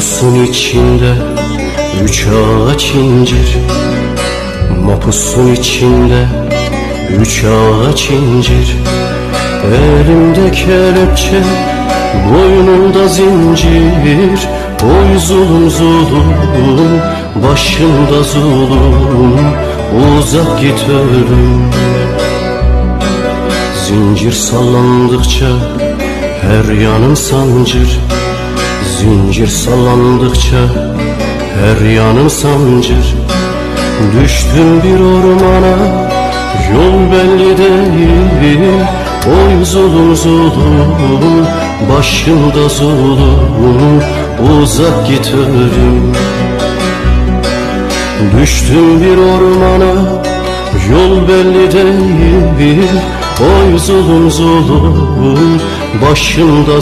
Mapusun içinde 3 ağaç incir, mapusun içinde 3 ağaç incir. Elimde kelepçe, boynumda zincir. Oy zulüm zulüm, başımda zulüm. Uzak git ölüm. Zincir sallandıkça her yanım sancır. Zincir sallandıkça her yanım sancır. Düştüm bir ormana, yol belli değil. Oy zulüm zulüm, başımda zulüm. Uzak git ölüm. Düştüm bir ormana, yol belli değil. Oy zulüm zulüm, başımda